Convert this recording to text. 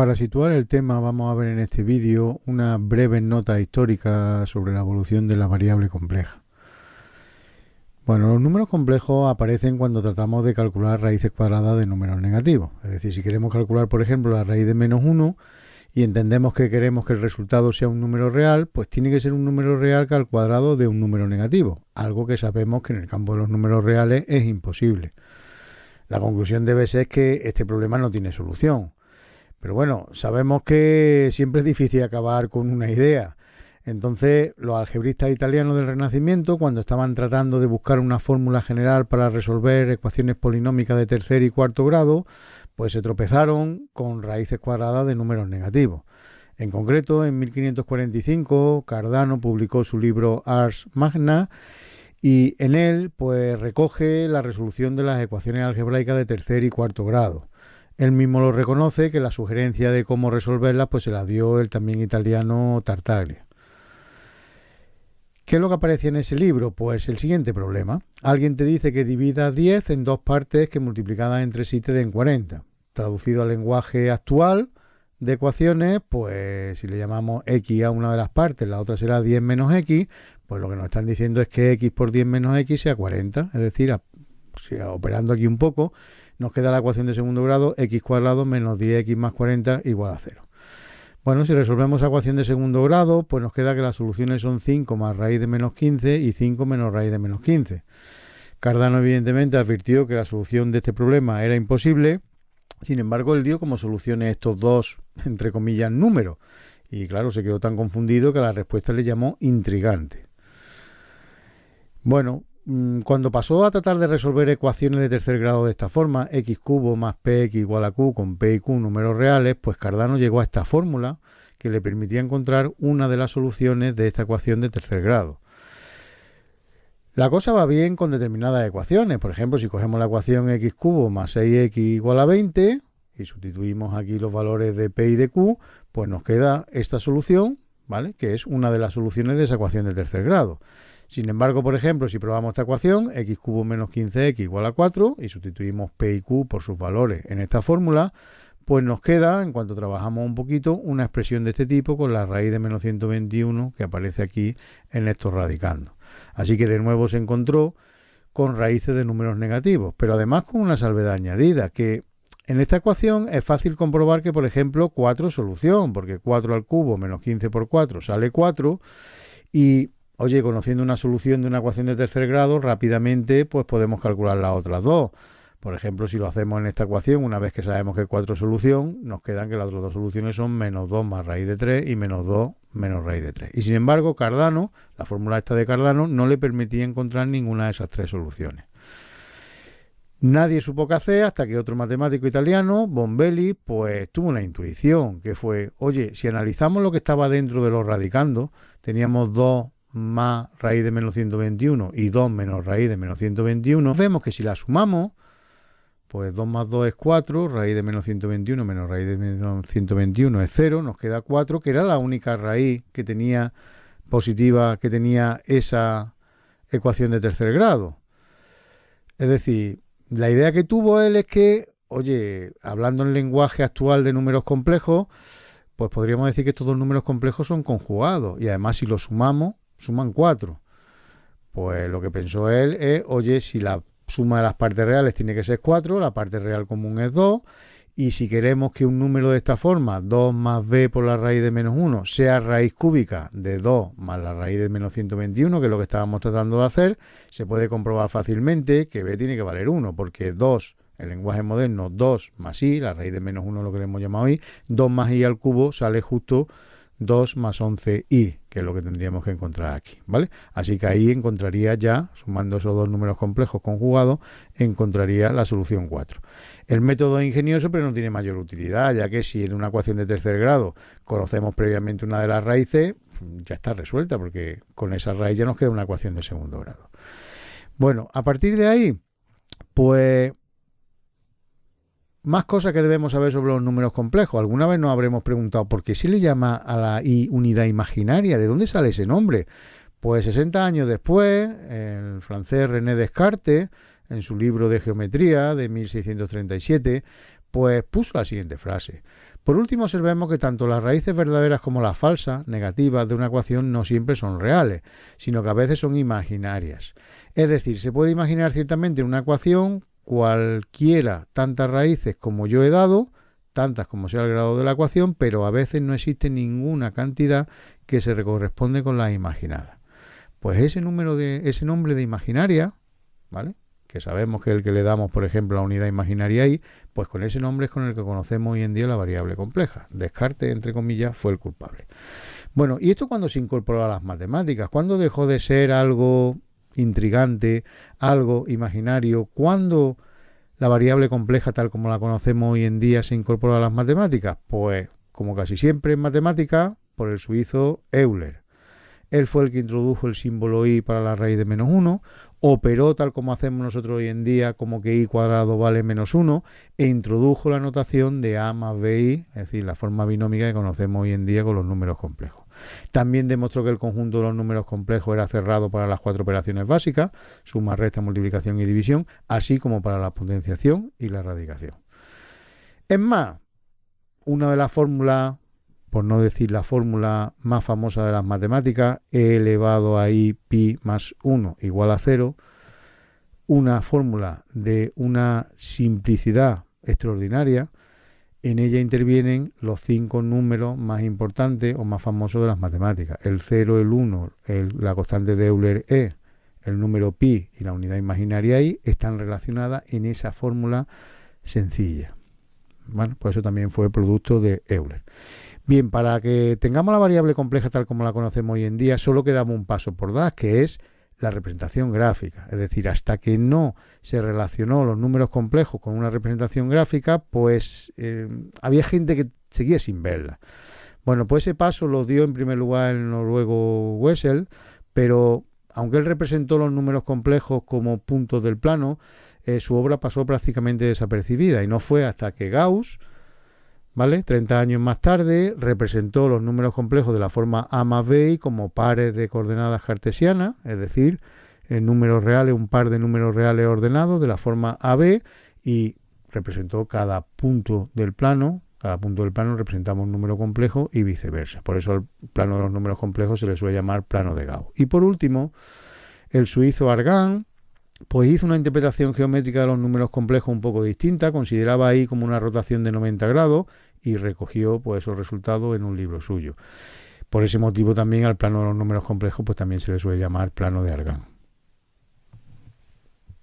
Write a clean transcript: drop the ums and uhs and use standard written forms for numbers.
Para situar el tema, vamos a ver en este vídeo una breve nota histórica sobre la evolución de la variable compleja. Bueno, los números complejos aparecen cuando tratamos de calcular raíces cuadradas de números negativos. Es decir, si queremos calcular, por ejemplo, la raíz de menos 1 y entendemos que queremos que el resultado sea un número real, pues tiene que ser un número real que al cuadrado de un número negativo, algo que sabemos que en el campo de los números reales es imposible. La conclusión debe ser que este problema no tiene solución. Pero bueno, sabemos que siempre es difícil acabar con una idea. Entonces, los algebristas italianos del Renacimiento, cuando estaban tratando de buscar una fórmula general para resolver ecuaciones polinómicas de tercer y cuarto grado, pues se tropezaron con raíces cuadradas de números negativos. En concreto, en 1545, Cardano publicó su libro Ars Magna y en él pues recoge la resolución de las ecuaciones algebraicas de tercer y cuarto grado. Él mismo lo reconoce, que la sugerencia de cómo resolverlas pues se la dio el también italiano Tartaglia. ¿Qué es lo que aparecía en ese libro? Pues el siguiente problema. Alguien te dice que dividas 10 en dos partes que multiplicadas entre sí te den 40. Traducido al lenguaje actual de ecuaciones, pues si le llamamos x a una de las partes, la otra será 10 menos x, pues lo que nos están diciendo es que x por 10 menos x sea 40. Es decir, operando aquí un poco, nos queda la ecuación de segundo grado, x cuadrado menos 10x más 40 igual a 0. Bueno, si resolvemos la ecuación de segundo grado, pues nos queda que las soluciones son 5 más raíz de menos 15 y 5 menos raíz de menos 15. Cardano evidentemente advirtió que la solución de este problema era imposible, sin embargo él dio como soluciones estos dos, entre comillas, números. Y claro, se quedó tan confundido que a la respuesta le llamó intrigante. Bueno, cuando pasó a tratar de resolver ecuaciones de tercer grado de esta forma, x cubo más px igual a q con p y q números reales, pues Cardano llegó a esta fórmula que le permitía encontrar una de las soluciones de esta ecuación de tercer grado. La cosa va bien con determinadas ecuaciones. Por ejemplo, si cogemos la ecuación x cubo más 6x igual a 20 y sustituimos aquí los valores de p y de q, pues nos queda esta solución, ¿vale?, que es una de las soluciones de esa ecuación de tercer grado. Sin embargo, por ejemplo, si probamos esta ecuación, x cubo menos 15x igual a 4, y sustituimos p y q por sus valores en esta fórmula, pues nos queda, en cuanto trabajamos un poquito, una expresión de este tipo con la raíz de menos 121 que aparece aquí en estos radicandos. Así que de nuevo se encontró con raíces de números negativos, pero además con una salvedad añadida, que en esta ecuación es fácil comprobar que, por ejemplo, 4 es solución, porque 4 al cubo menos 15 por 4 sale 4, y oye, conociendo una solución de una ecuación de tercer grado, rápidamente pues podemos calcular las otras dos. Por ejemplo, si lo hacemos en esta ecuación, una vez que sabemos que 4 es solución, nos quedan que las otras dos soluciones son menos 2 más raíz de 3 y menos 2 menos raíz de 3. Y sin embargo, Cardano, la fórmula esta de Cardano, no le permitía encontrar ninguna de esas tres soluciones. Nadie supo qué hacer hasta que otro matemático italiano, Bombelli, pues tuvo una intuición, que fue, oye, si analizamos lo que estaba dentro de los radicandos, teníamos 2 más raíz de menos 121 y 2 menos raíz de menos 121, vemos que si la sumamos, pues 2 más 2 es 4, raíz de menos 121 menos raíz de menos 121 es 0, nos queda 4, que era la única raíz que tenía positiva, que tenía esa ecuación de tercer grado. Es decir, la idea que tuvo él es que, oye, hablando en lenguaje actual de números complejos, pues podríamos decir que estos dos números complejos son conjugados, y además si los sumamos, suman 4. Pues lo que pensó él es, oye, si la suma de las partes reales tiene que ser 4, la parte real común es 2, y si queremos que un número de esta forma, 2 más b por la raíz de menos 1, sea raíz cúbica de 2 más la raíz de menos 121, que es lo que estábamos tratando de hacer, se puede comprobar fácilmente que b tiene que valer 1, porque 2, en lenguaje moderno, 2 más i, la raíz de menos 1 lo que le hemos llamado i, 2 más i al cubo sale justo 2 más 11i, que es lo que tendríamos que encontrar aquí, ¿vale? Así que ahí encontraría ya, sumando esos dos números complejos conjugados, encontraría la solución 4. El método es ingenioso, pero no tiene mayor utilidad, ya que si en una ecuación de tercer grado conocemos previamente una de las raíces, ya está resuelta, porque con esa raíz ya nos queda una ecuación de segundo grado. Bueno, a partir de ahí, pues más cosas que debemos saber sobre los números complejos. Alguna vez nos habremos preguntado por qué se le llama a la i unidad imaginaria, ¿de dónde sale ese nombre? Pues 60 años después, el francés René Descartes, en su libro de geometría de 1637, pues puso la siguiente frase. Por último, observemos que tanto las raíces verdaderas como las falsas, negativas de una ecuación no siempre son reales, sino que a veces son imaginarias. Es decir, se puede imaginar ciertamente en una ecuación cualquiera tantas raíces como yo he dado, tantas como sea el grado de la ecuación, pero a veces no existe ninguna cantidad que se corresponde con la imaginada. Pues ese nombre de imaginaria, ¿vale?, que sabemos que es el que le damos, por ejemplo, a la unidad imaginaria y, pues con ese nombre es con el que conocemos hoy en día la variable compleja. Descartes, entre comillas, fue el culpable. Bueno, ¿y esto cuándo se incorporó a las matemáticas? ¿Cuándo dejó de ser algo intrigante, algo imaginario? ¿Cuándo la variable compleja, tal como la conocemos hoy en día, se incorporó a las matemáticas? Pues, como casi siempre en matemáticas, por el suizo Euler. Él fue el que introdujo el símbolo i para la raíz de menos 1, operó tal como hacemos nosotros hoy en día, como que i cuadrado vale menos 1, e introdujo la notación de a más bi, es decir, la forma binómica que conocemos hoy en día con los números complejos. También demostró que el conjunto de los números complejos era cerrado para las 4 operaciones básicas, suma, resta, multiplicación y división, así como para la potenciación y la radicación. Es más, una de las fórmulas, por no decir la fórmula más famosa de las matemáticas, e elevado a i pi más 1 igual a 0, una fórmula de una simplicidad extraordinaria. En ella intervienen los 5 números más importantes o más famosos de las matemáticas. El 0, el 1, la constante de Euler E, el número pi y la unidad imaginaria i están relacionadas en esa fórmula sencilla. Bueno, pues eso también fue producto de Euler. Bien, para que tengamos la variable compleja tal como la conocemos hoy en día, solo quedaba un paso por dar, que es la representación gráfica. Es decir, hasta que no se relacionó los números complejos con una representación gráfica, pues había gente que seguía sin verla. Bueno, pues ese paso lo dio en primer lugar el noruego Wessel, pero aunque él representó los números complejos como puntos del plano, su obra pasó prácticamente desapercibida, y no fue hasta que Gauss, ¿vale?, 30 años más tarde, representó los números complejos de la forma a más bi como pares de coordenadas cartesianas, es decir, en números reales, un par de números reales ordenados de la forma AB, y representó cada punto del plano. Cada punto del plano representamos un número complejo y viceversa. Por eso el plano de los números complejos se le suele llamar plano de Gauss. Y por último, el suizo Argand pues hizo una interpretación geométrica de los números complejos un poco distinta, consideraba ahí como una rotación de 90 grados y recogió pues esos resultados en un libro suyo. Por ese motivo también al plano de los números complejos pues también se le suele llamar plano de Argand.